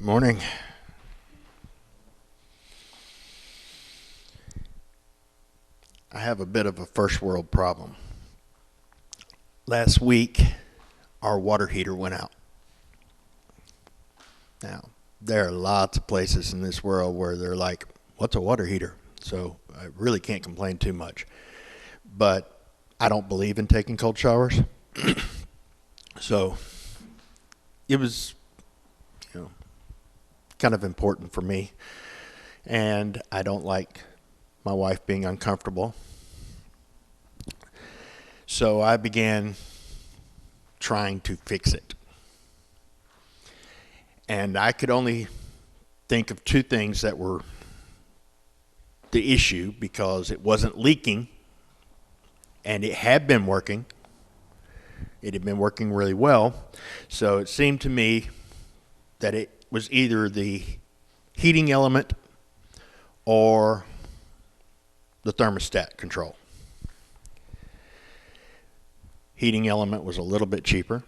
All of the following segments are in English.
Morning. I have a bit of a first world problem. Last week, our water heater went out. Now, there are lots of places in this world where they're like, what's a water heater? So I really can't complain too much. But I don't believe in taking cold showers. So it was, you know, kind of important for me. And I don't like my wife being uncomfortable. So I began trying to fix it. And I could only think of two things that were the issue because it wasn't leaking and it had been working. It had been working really well. So it seemed to me that it was either the heating element or the thermostat control. Heating element was a little bit cheaper,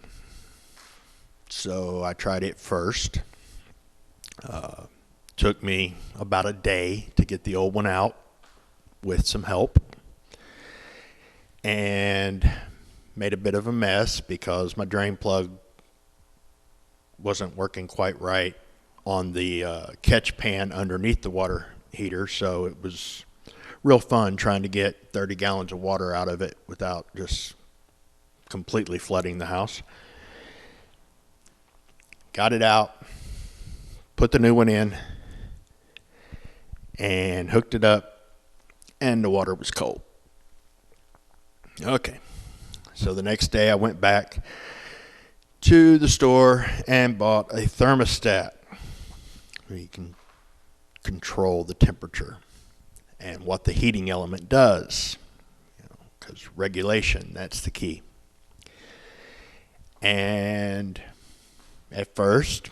so I tried it first. Took me about a day to get the old one out with some help, and made a bit of a mess because my drain plug wasn't working quite right on the catch pan underneath the water heater, so it was real fun trying to get 30 gallons of water out of it without just completely flooding the house. Got it out, put the new one in, and hooked it up, and the water was cold. Okay, so the next day I went back to the store and bought a thermostat where you can control the temperature and what the heating element does, because regulation, that's the key. And at first,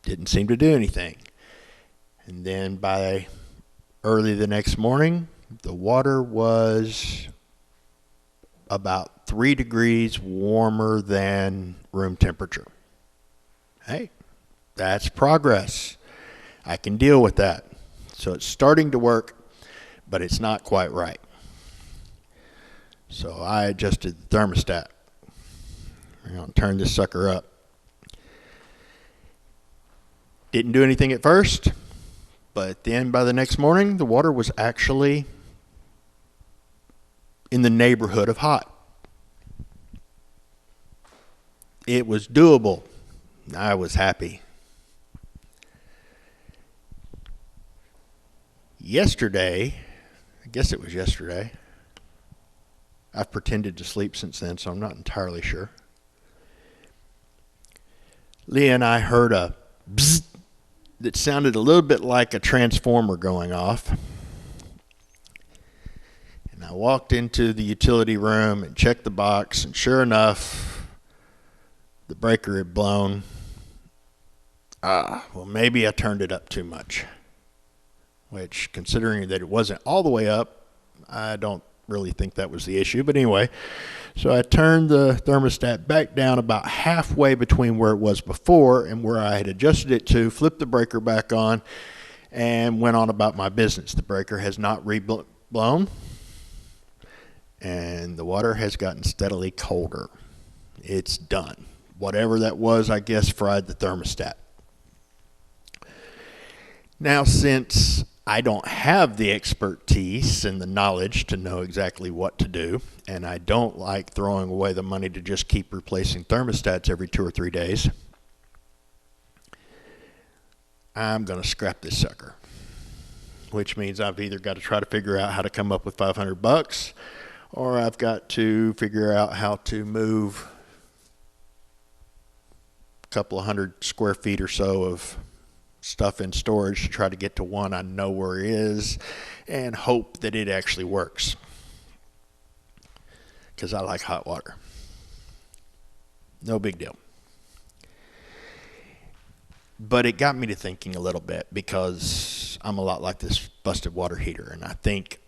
didn't seem to do anything. And then by early the next morning, the water was about 3 degrees warmer than room temperature. Hey, that's progress. I can deal with that. So it's starting to work, but it's not quite right. So I adjusted the thermostat. I'm going to turn this sucker up. Didn't do anything at first, but then by the next morning, the water was actually in the neighborhood of hot. It was doable. I was happy. Yesterday, I guess it was yesterday, I've pretended to sleep since then, so I'm not entirely sure. Leah and I heard a bzzz that sounded a little bit like a transformer going off. And I walked into the utility room and checked the box, and sure enough, the breaker had blown. Well, maybe I turned it up too much. Which, considering that it wasn't all the way up, I don't really think that was the issue. But anyway, so I turned the thermostat back down about halfway between where it was before and where I had adjusted it to, flipped the breaker back on, and went on about my business. The breaker has not re-blown, and the water has gotten steadily colder. It's done. Whatever that was, I guess, fried the thermostat. Now, since I don't have the expertise and the knowledge to know exactly what to do, and I don't like throwing away the money to just keep replacing thermostats every 2 or 3 days, I'm going to scrap this sucker, which means I've either got to try to figure out how to come up with $500, or I've got to figure out how to move a couple of 100 square feet or so of stuff in storage to try to get to one I know where it is and hope that it actually works, because I like hot water. No big deal. But it got me to thinking a little bit, because I'm a lot like this busted water heater, and I think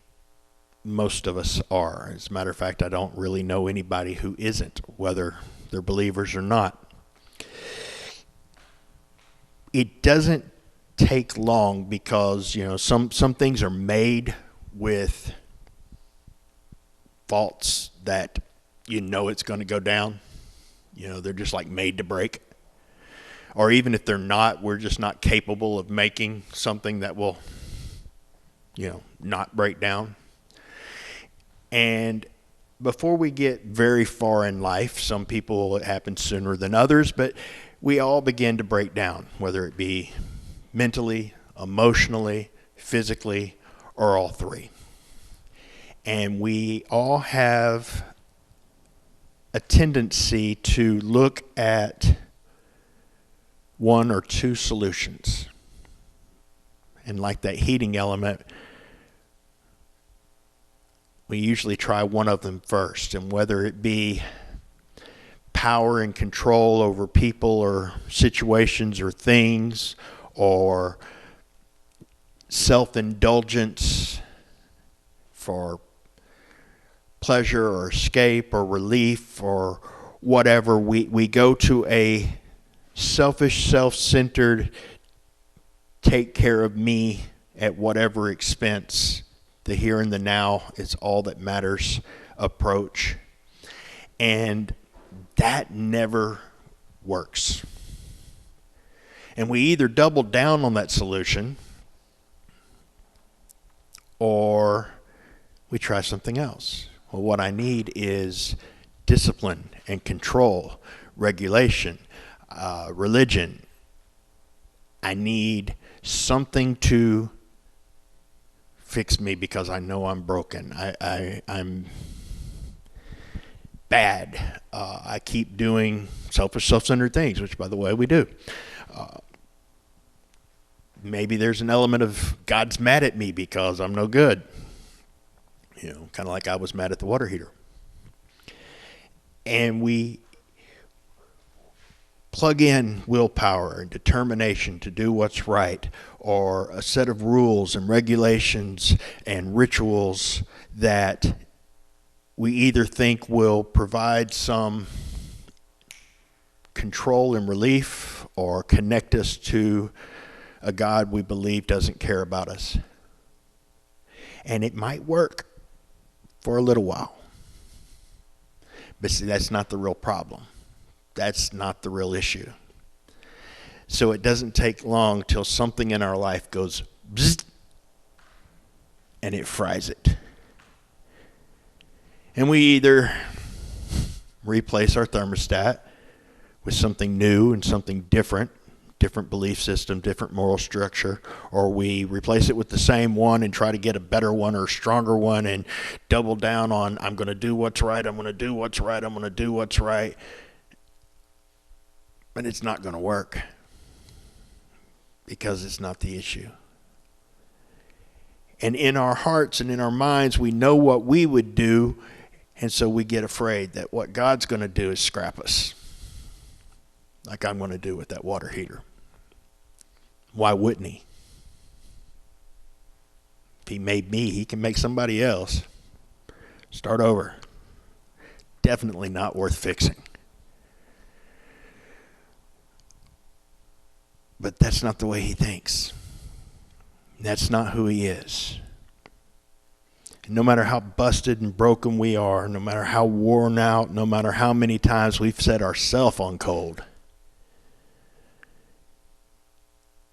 most of us are. As a matter of fact, I don't really know anybody who isn't, whether they're believers or not. it doesn't take long because, some things are made with faults that it's going to go down. They're just like made to break. Or even if they're not, we're just not capable of making something that will, not break down. And before we get very far in life, some people, it happens sooner than others, but we all begin to break down, whether it be mentally, emotionally, physically, or all three. And we all have a tendency to look at one or two solutions. And like that heating element, we usually try one of them first. And whether it be power and control over people or situations or things, or self-indulgence for pleasure or escape or relief or whatever, we go to a selfish, self-centered, take care of me at whatever expense, the here and the now is all that matters approach. And that never works. And we either double down on that solution or we try something else. Well, what I need is discipline and control, regulation, religion. I need something to fix me because I know I'm broken. I'm bad. I keep doing selfish, self-centered things, which, by the way, we do. Maybe there's an element of God's mad at me because I'm no good. Kind of like I was mad at the water heater. And we plug in willpower and determination to do what's right, or a set of rules and regulations and rituals that we either think will provide some control and relief or connect us to a God we believe doesn't care about us. And it might work for a little while. But see, that's not the real problem. That's not the real issue. So it doesn't take long till something in our life goes bzzzt, and it fries it. And we either replace our thermostat with something new and something different belief system, different moral structure, or we replace it with the same one and try to get a better one or a stronger one and double down on, I'm going to do what's right, I'm going to do what's right, I'm going to do what's right. But it's not going to work because it's not the issue. And in our hearts and in our minds, we know what we would do, and so we get afraid that what God's going to do is scrap us, like I'm going to do with that water heater. Why wouldn't he? If he made me, he can make somebody else. Start over. Definitely not worth fixing. But that's not the way he thinks. That's not who he is. And no matter how busted and broken we are, no matter how worn out, no matter how many times we've set ourselves on cold,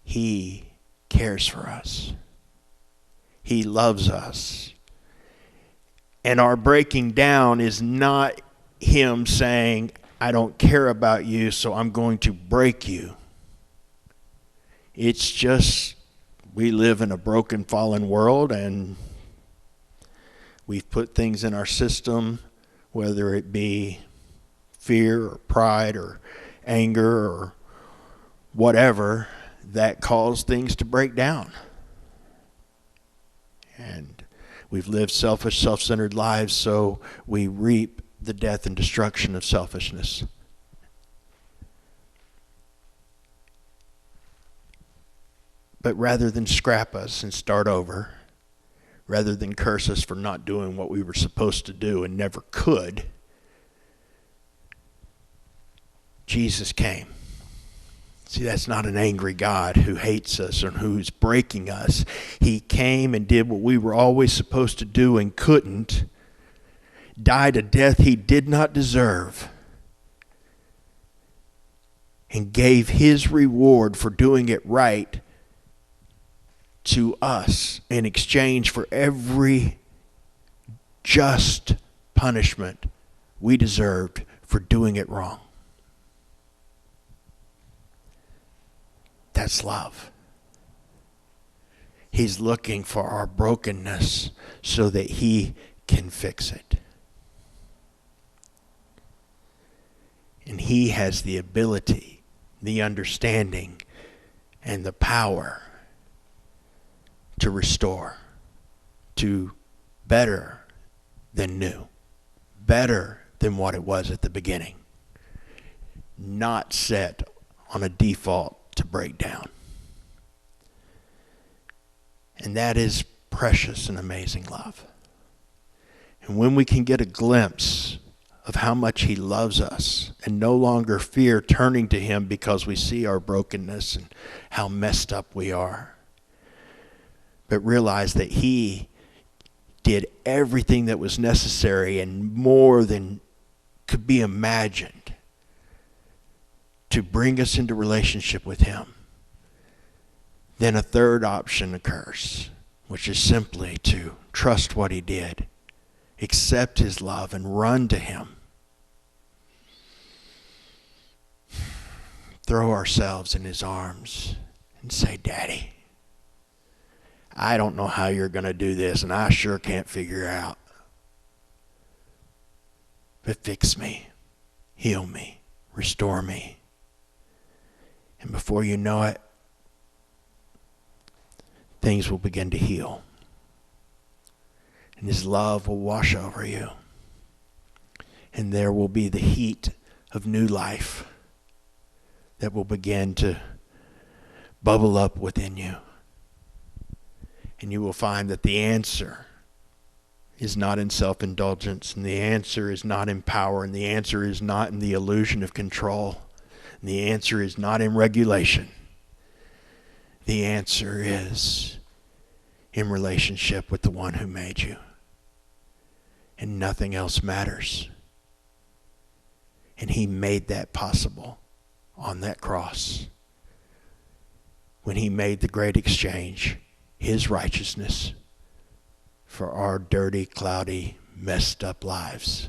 he cares for us. He loves us. And our breaking down is not him saying, I don't care about you, so I'm going to break you. It's just we live in a broken, fallen world, and we've put things in our system, whether it be fear or pride or anger or whatever, that cause things to break down. And we've lived selfish, self-centered lives, so we reap the death and destruction of selfishness. But rather than scrap us and start over, rather than curse us for not doing what we were supposed to do and never could, Jesus came See, that's not an angry God who hates us or who's breaking us. He came and did what we were always supposed to do and couldn't. Died a death he did not deserve. And gave his reward for doing it right to us in exchange for every just punishment we deserved for doing it wrong. That's love. He's looking for our brokenness so that he can fix it. And he has the ability, the understanding, and the power to restore to better than new, better than what it was at the beginning, not set on a default to break down. And that is precious and amazing love. And when we can get a glimpse of how much he loves us and no longer fear turning to him because we see our brokenness and how messed up we are, but realize that he did everything that was necessary and more than could be imagined to bring us into relationship with him, then a third option occurs, which is simply to trust what he did, accept his love, and run to him. Throw ourselves in his arms and say, Daddy, I don't know how you're going to do this, and I sure can't figure it out. But fix me, heal me, restore me. And before you know it, things will begin to heal. And his love will wash over you. And there will be the heat of new life that will begin to bubble up within you. And you will find that the answer is not in self-indulgence, and the answer is not in power, and the answer is not in the illusion of control, and the answer is not in regulation. The answer is in relationship with the one who made you. And nothing else matters. And he made that possible on that cross when he made the great exchange, his righteousness for our dirty, cloudy, messed up lives.